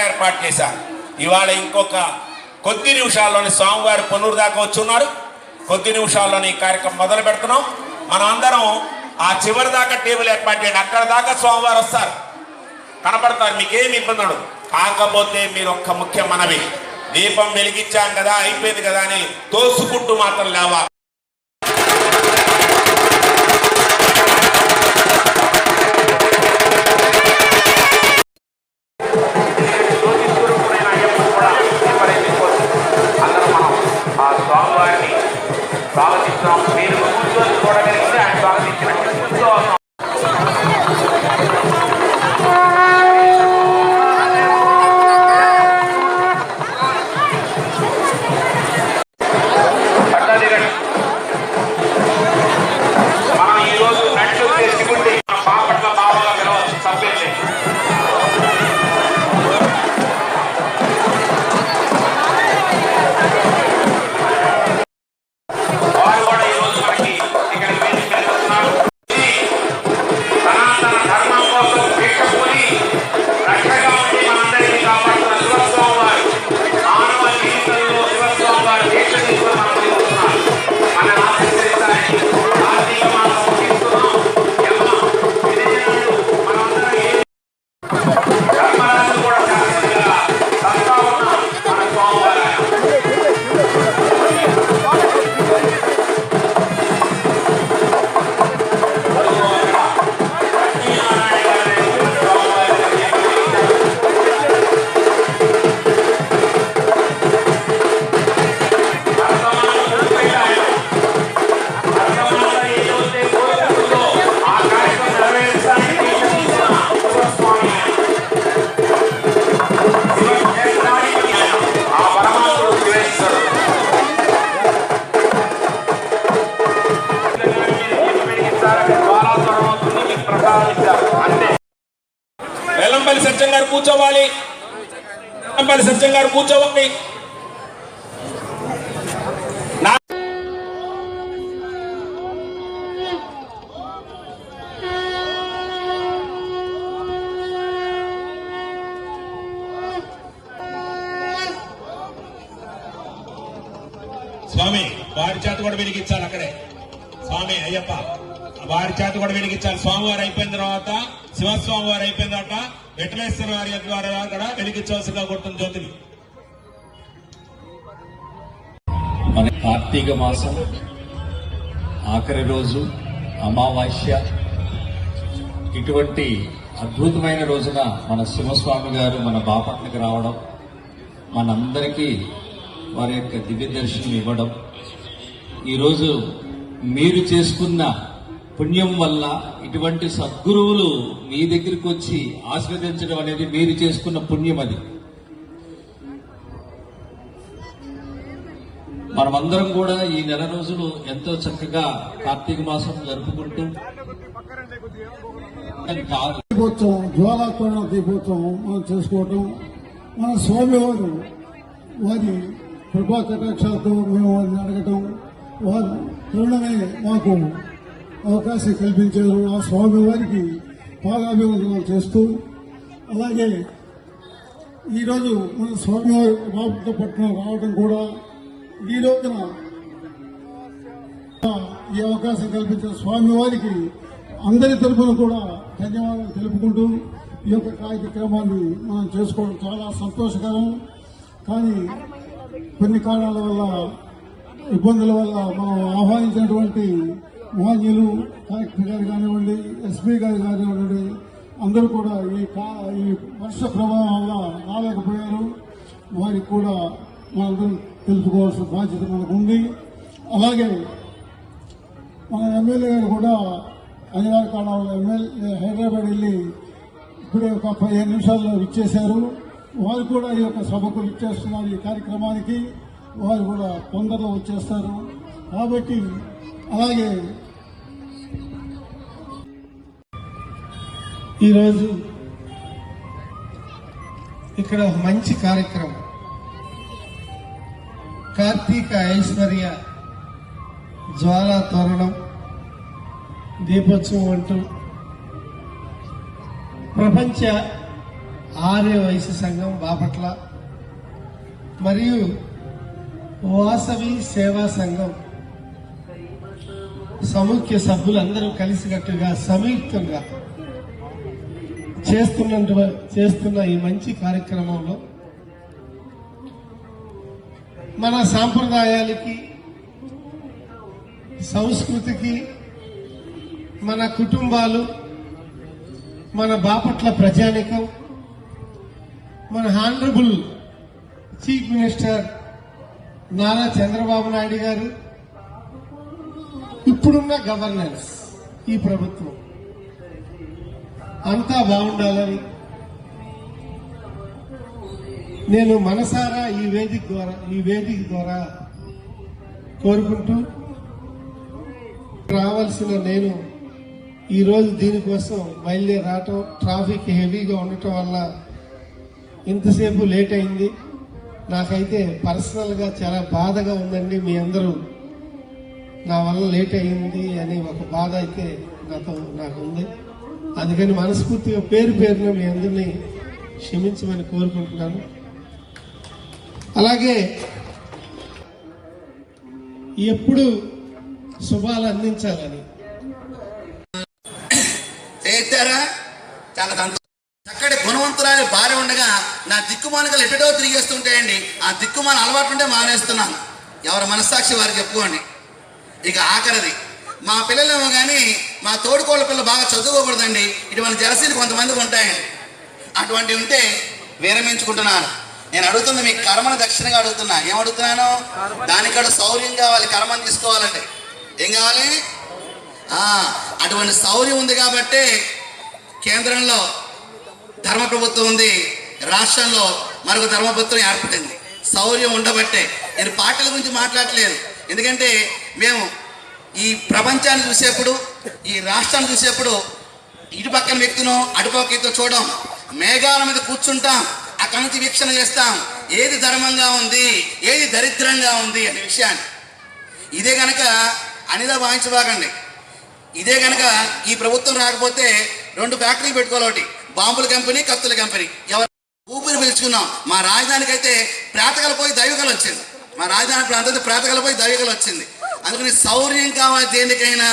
ఏర్పాటు చేశారు. ఇవాళ ఇంకొక కొద్ది నిమిషాల్లోని స్వామివారి పొన్నూరు దాకా వచ్చున్నారు. కొద్ది నిమిషాల్లోని ఈ కార్యక్రమం మొదలు పెడుతున్నాం. మనం అందరం ఆ చివరి దాకా టేబుల్ ఏర్పాటు చేయండి. అక్కడ దాకా స్వామివారు వస్తారు, కనపడతారు, మీకేమి ఇబ్బంది ఉండదు. కాకపోతే మీరు ఒక్క ముఖ్య మనవి, దీపం వెలిగించాం కదా అయిపోయింది కదా అని తోసుకుంటూ మాత్రం లేవాలి. స్వాగతిస్తాం. మీరు కూర్చొని చూడగలిగితే ఆయన స్వాగతించినట్టు కూర్చోవాలి. మనం ఈరోజు నట్లు చేసుకుంటే బాపట్ల బాబాగా పిలవచ్చు, తప్పేసి వెల్లంపల్లి సత్యం గారు కూర్చోవాలి. వెల్లంపల్లి సత్యం గారు కూర్చోవాలి. స్వామి వారి చేత కూడా వెలిగించాలి. అక్కడే స్వామి అయ్యప్ప వారి చేత కూడా వెలిగించాలి. స్వామివారు అయిపోయిన తర్వాత శివస్వామి వారు అయిపోయిన తర్వాత వెంకటేశ్వర వారి ద్వారా కూడా వెలిగించవలసిగా కొడుతుంది జ్యోతిని. మన కార్తీక మాసం ఆఖరి రోజు అమావాస్య, ఇటువంటి అద్భుతమైన రోజున మన శివస్వామి గారు మన బాపట్లకు రావడం, మనందరికీ వారి యొక్క దివ్య దర్శనం ఇవ్వడం, ఈరోజు మీరు చేసుకున్న పుణ్యం వల్ల ఇటువంటి సద్గురువులు మీ దగ్గరికి వచ్చి ఆశీర్వదించడం అనేది మీరు చేసుకున్న పుణ్యం. అది మనమందరం కూడా ఈ నెల రోజులు ఎంతో చక్కగా కార్తీక మాసం జరుపుకుంటూ దీపోత్సవం, జ్వాలాతోరణ దీపోత్సవం మనం చేసుకోవటం, మన స్వామివారు వారి కృపా కటాక్షాలతో మేము వారిని అడగటం, వారు కరుణమే మాకు అవకాశం కల్పించారు. ఆ స్వామి వారికి పాదాభివందనాలు చేస్తూ, అలాగే ఈరోజు మన స్వామివారి బాపట్ల రావడం కూడా ఈ రోజున ఈ అవకాశం కల్పించిన స్వామివారికి అందరి తరఫున కూడా ధన్యవాదాలు తెలుపుకుంటూ ఈ యొక్క కార్యక్రమాన్ని మనం చేసుకోవడం చాలా సంతోషకరం. కానీ కొన్ని కారణాల వల్ల, ఇబ్బందుల వల్ల మనం ఆహ్వానించినటువంటి మహాజీలు కలెక్టర్ గారు కానివ్వండి, ఎస్పీ గారు కానివ్వండి, అందరూ కూడా ఈ వర్ష ప్రభావం వల్ల రాలేకపోయారు. వారికి కూడా మనందరం తెలుసుకోవాల్సిన బాధ్యత మనకు ఉంది. అలాగే మన ఎమ్మెల్యే గారు కూడా అనివార్య కారణాల ఎమ్మెల్యే హైదరాబాద్ వెళ్ళి ఇప్పుడే ఒక 15 నిమిషాల్లో ఇచ్చేశారు. వారు కూడా ఈ యొక్క సభకు ఇచ్చేస్తున్నారు. ఈ కార్యక్రమానికి వారు కూడా తొందరలో వచ్చేస్తారు. కాబట్టి అలాగే ఈరోజు ఇక్కడ ఒక మంచి కార్యక్రమం కార్తీక ఐశ్వర్య జ్వాలా తోరణం దీపోత్సవం అంటూ ప్రపంచ ఆర్య వైశ్య సంఘం బాపట్ల మరియు వాసవి సేవా సంఘం సముఖ్య సభ్యులందరూ కలిసికట్టుగా సంయుక్తంగా చేస్తున్న ఈ మంచి కార్యక్రమంలో మన సాంప్రదాయాలకి సంస్కృతికి మన కుటుంబాలు మన బాపట్ల ప్రజానికం మన honourable chief minister Nara Chandrababu Naidu గారు ఇప్పుడున్న గవర్నెన్స్ ఈ ప్రభుత్వం అంతా బాగుండాలని నేను మనసారా ఈ వేదిక ద్వారా కోరుకుంటూ రావాల్సిన నేను ఈరోజు దీనికోసం బయలుదేరాటం ట్రాఫిక్ హెవీగా ఉండటం వల్ల ఇంతసేపు లేట్ అయింది. నాకైతే పర్సనల్గా చాలా బాధగా ఉందండి. మీ అందరూ నా వల్ల లేట్ అయింది అని ఒక బాధ అయితే నాకు ఉంది. అందుకని మనస్ఫూర్తిగా పేరున మీ అందరినీ క్షమించమని కోరుకుంటున్నాను. అలాగే ఎప్పుడు శుభాలు అందించాలని చేశారా చాలా చక్కటి గుణవంతురాలు భార్య ఉండగా నా దిక్కుమానకలు ఎటో తిరిగేస్తుంటాయండి. ఆ దిక్కుమాన అలవాటు ఉంటే మానేస్తున్నాను. ఎవరి మనస్సాక్షి వారికి చెప్పుకోండి. ఇక ఆఖరిది మా పిల్లలేమో కానీ మా తోడుకోళ్ళ పిల్లలు బాగా చదువుకోకూడదండి. ఇటువంటి జలసీలు కొంతమందికి ఉంటాయండి. అటువంటివి ఉంటే విరమించుకుంటున్నాను. నేను అడుగుతుంది మీకు కర్మను దక్షిణగా అడుగుతున్నా. ఏం అడుగుతున్నాను? దానికడ శౌర్యం కావాలి. కర్మను తీసుకోవాలంటే ఏం కావాలి? అటువంటి శౌర్యం ఉంది కాబట్టి కేంద్రంలో ధర్మ ప్రభుత్వం ఉంది, రాష్ట్రంలో మరొక ధర్మ ప్రభుత్వం ఏర్పడింది. శౌర్యం ఉండబట్టే నేను పార్టీల గురించి మాట్లాడట్లేదు. ఎందుకంటే మేము ఈ ప్రపంచాన్ని చూసేప్పుడు, ఈ రాష్ట్రాన్ని చూసేప్పుడు ఇటు పక్కన వ్యక్తినో అటుపక్క వ్యక్తితో చూడం. మేఘాల మీద కూర్చుంటాం, అక్కడి నుంచి వీక్షణ చేస్తాం. ఏది ధర్మంగా ఉంది, ఏది దరిద్రంగా ఉంది అనే విషయాన్ని. ఇదే కనుక అనిదా భావించబాకండి. ఇదే కనుక ఈ ప్రభుత్వం రాకపోతే 2 ఫ్యాక్టరీలు పెట్టుకోవాలి. ఒకటి బాంబుల కంపెనీ, కత్తుల కంపెనీ. ఎవరు ఊపిరి పీల్చుకున్నాం. మా రాజధానికి అయితే ప్రేతకల పోయి దైవకలు వచ్చింది. మా రాజధాని ప్రాంతం ప్రేతకల పోయి దైవకలు వచ్చింది. అందుకని శౌర్యం కావాలి దేనికైనా.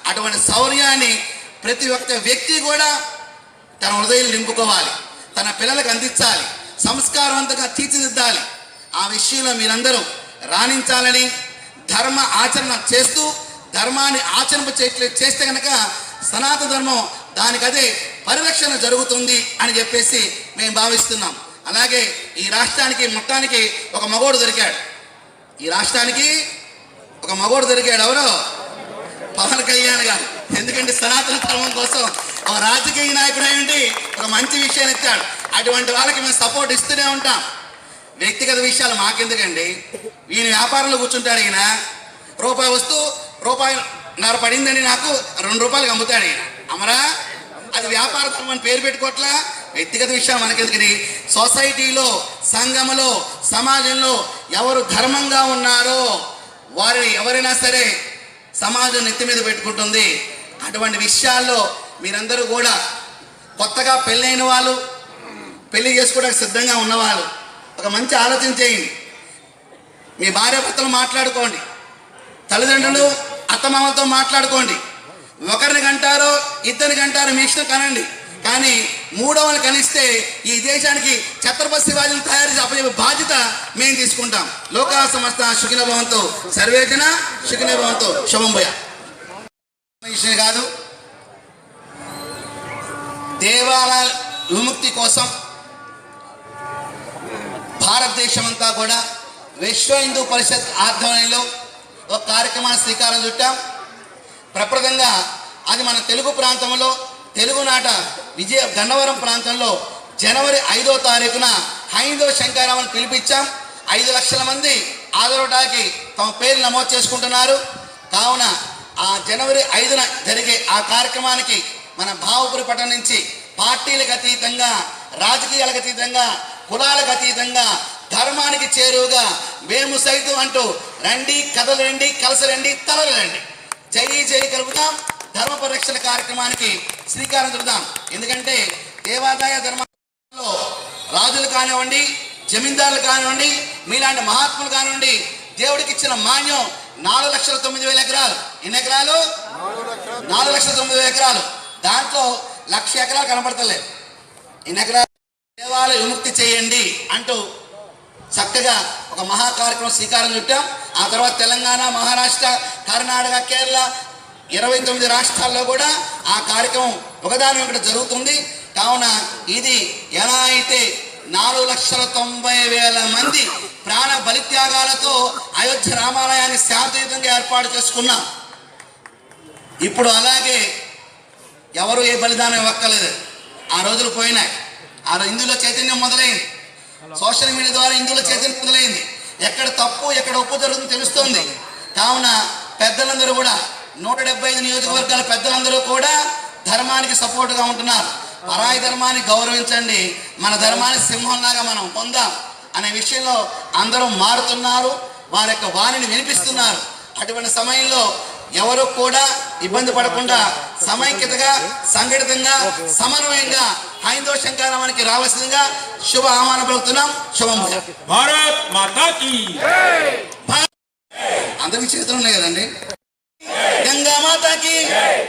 అటువంటి శౌర్యాన్ని ప్రతి ఒక్క వ్యక్తి కూడా తన హృదయం నింపుకోవాలి, తన పిల్లలకు అందించాలి, సంస్కారవంతంగా తీర్చిదిద్దాలి. ఆ విషయంలో మీరందరూ రాణించాలని, ధర్మ ఆచరణ చేస్తూ ధర్మాన్ని ఆచరణ చేస్తే కనుక సనాతన ధర్మం దానికదే పరిరక్షణ జరుగుతుంది అని చెప్పేసి మేము భావిస్తున్నాం. అలాగే ఈ రాష్ట్రానికి మొత్తానికి ఒక మగోడు దొరికాడు. ఈ రాష్ట్రానికి ఒక మగోడు దొరికాడు. ఎవరో పవన్ కళ్యాణ్ గారు. ఎందుకంటే సనాతన ధర్మం కోసం ఒక రాజకీయ నాయకుడు అయ్యండి ఒక మంచి విషయాన్ని ఎత్తాడు. అటువంటి వాళ్ళకి మేము సపోర్ట్ ఇస్తూనే ఉంటాం. వ్యక్తిగత విషయాలు మాకెందుకండి? ఈయన వ్యాపారంలో కూర్చుంటాడు. ఈయన రూపాయి వస్తూ రూపాయిన్నర పడిందని నాకు 2 రూపాయలకు అమ్ముతాడు. ఈయన అమరా అది వ్యాపార ధర్మం పేరు పెట్టుకోవట్లా. వ్యక్తిగత విషయం మనకెందుకని? సొసైటీలో, సంఘంలో, సమాజంలో ఎవరు ధర్మంగా ఉన్నారో వారిని ఎవరైనా సరే సమాజం నెత్తి మీద పెట్టుకుంటుంది. అటువంటి విషయాల్లో మీరందరూ కూడా కొత్తగా పెళ్ళైన వాళ్ళు, పెళ్లి చేసుకోవడానికి సిద్ధంగా ఉన్నవాళ్ళు ఒక మంచి ఆలోచన చేయండి. మీ భార్యాభర్తలు మాట్లాడుకోండి, తల్లిదండ్రులు అత్తమామలతో మాట్లాడుకోండి. ఒకరిని కంటారో ఇద్దరిని కంటారో మీ ఇష్టం కనండి. కానీ 3వని కనిస్తే ఈ దేశానికి ఛత్రపతి శివాజీని తయారు చేసి అప్పచెప్పే బాధ్యత మేము తీసుకుంటాం. లోకా సమస్త సుఖినో భవంతు, సర్వేజన సుఖినో భవంతు. శుభం భూయ. విషయం కాదు, దేవాలయ విముక్తి కోసం భారతదేశం అంతా కూడా విశ్వ హిందూ పరిషత్ ఆధ్వర్యంలో ఒక కార్యక్రమాన్ని శ్రీకారం చుట్టాం. ప్రప్రదంగా అది మన తెలుగు ప్రాంతంలో, తెలుగునాట గన్నవరం ప్రాంతంలో జనవరి 5వ తారీఖున హైందవ శంకరామని పిలిపించాం. 5 లక్షల మంది హాజరవడానికి తమ పేరు నమోదు చేసుకుంటున్నారు. కావున ఆ జనవరి 5న జరిగే ఆ కార్యక్రమానికి మన భావపురి పట్టణం నుంచి పార్టీలకు అతీతంగా, రాజకీయాలకు అతీతంగా, కులాలకు అతీతంగా, ధర్మానికి చేరువుగా మేము సైతం అంటూ రండి, కథలు రండి, కలస రండి, తలలు రండి, జై జై కలుపుతాం. ధర్మ పరిరక్షణ కార్యక్రమానికి శ్రీకారం చుడదాం. ఎందుకంటే దేవాదాయ ధర్మంలో రాజులు కానివ్వండి, జమీందారులు కానివ్వండి, మీలాంటి మహాత్ములు కానివ్వండి, దేవుడికి ఇచ్చిన మాన్యం 4,09,000 ఎకరాలు. ఎన్ని ఎకరాలు? 4,09,000 ఎకరాలు. దాంట్లో 1,00,000 ఎకరాలు కనపడతలేదు. ఎన్ని ఎకరాలు? దేవాలయ విముక్తి చేయండి అంటూ చక్కగా ఒక మహా కార్యక్రమం శ్రీకారం చుట్టాం. ఆ తర్వాత తెలంగాణ, మహారాష్ట్ర, కర్ణాటక, కేరళ 29 రాష్ట్రాల్లో కూడా ఆ కార్యక్రమం ఒకదాని ఒకటి జరుగుతుంది. కావున ఇది ఎలా అయితే 4,90,000 మంది ప్రాణ బలిత్యాగాలతో అయోధ్య రామాలయాన్ని శాంతియుతంగా ఏర్పాటు చేసుకున్నాం. ఇప్పుడు అలాగే ఎవరు ఏ బలిదానం ఇవ్వక్కలేదు. ఆ రోజులు పోయినాయి. ఆ హిందువుల చైతన్యం మొదలైంది. సోషల్ మీడియా ద్వారా హిందువుల చైతన్యం మొదలైంది. ఎక్కడ తప్పు ఎక్కడ ఒప్పు జరుగుతుందో తెలుస్తుంది. కావున పెద్దలందరూ కూడా 175 నియోజకవర్గాల పెద్దలందరూ కూడా ధర్మానికి సపోర్టుగా ఉంటున్నారు. పరాయి ధర్మాన్ని గౌరవించండి, మన ధర్మాన్ని సింహంలాగా మనం పొందాం అనే విషయంలో అందరూ మారుతున్నారు. వారి యొక్క వాణిని వినిపిస్తున్నారు. అటువంటి సమయంలో ఎవరు కూడా ఇబ్బంది పడకుండా సమైక్యతగా, సంఘటితంగా, సమన్వయంగా హైందవ శంకరామానికి రావాల్సిందిగా శుభ ఆహ్వానం పలుకుతున్నాం. శుభం. భారత్ మాతా కీ అందరికీ చేతులు ఉన్నాయి కదండి. గంగా మాతాకి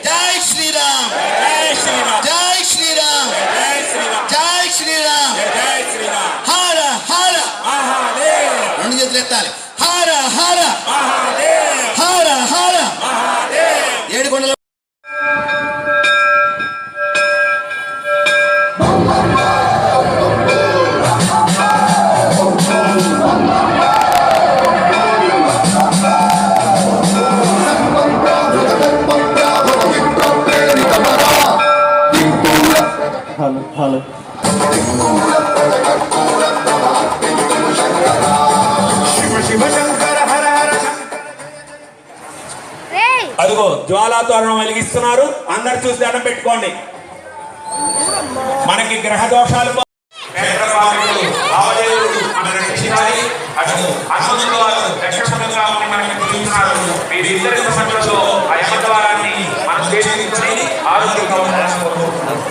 జై శ్రీరామ్, జై శ్రీరామ్, జై శ్రీరామ్, జై శ్రీరామ్, జై శ్రీరామ్, జై శ్రీరామ్. హర హర మహాదేవ్, 2 చేతులు ఎత్తాలి. హర హర మహాదేవ్, హర హర మహాదేవ్. 7 కొండల అదిగో జ్వాలా తోరణం వెలిగిస్తున్నారు. అందరు చూసి దండం పెట్టుకోండి. మనకి గ్రహ దోషాలు ఆరోగ్యంగా ఉండాలని కోరుకుంటున్నాను.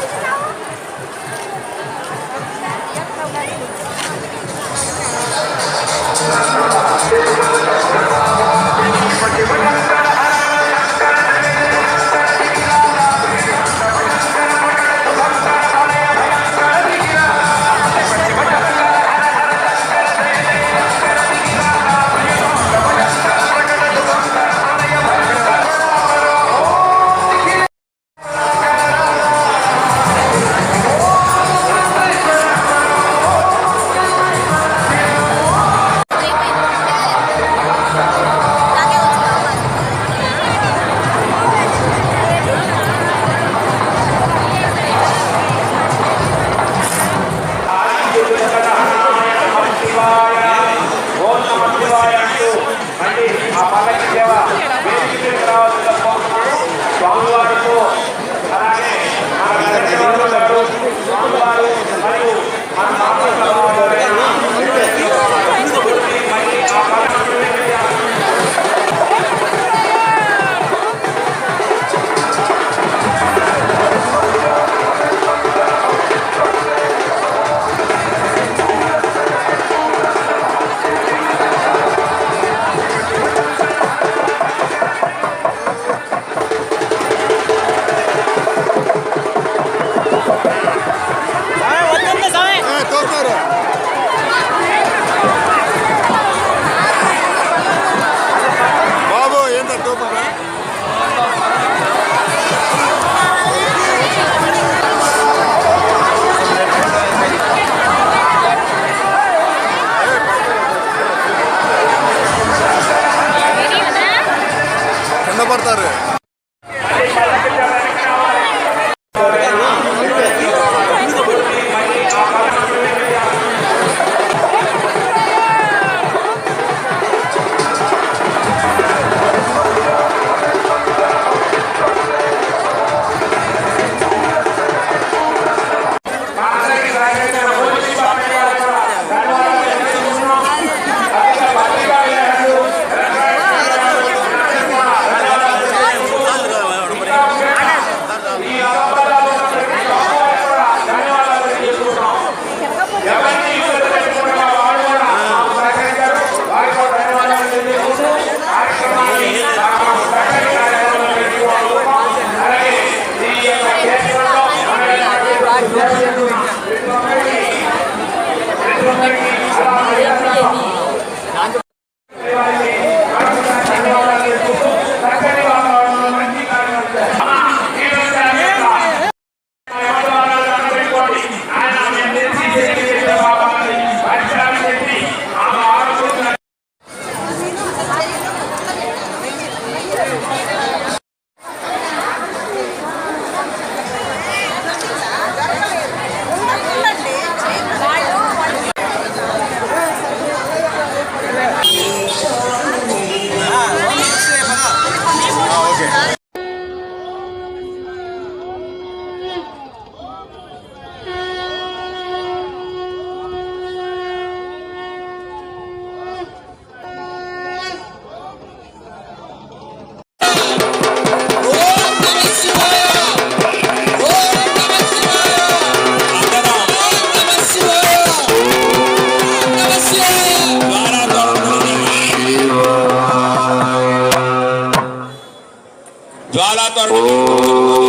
జ్వాలా తోరణం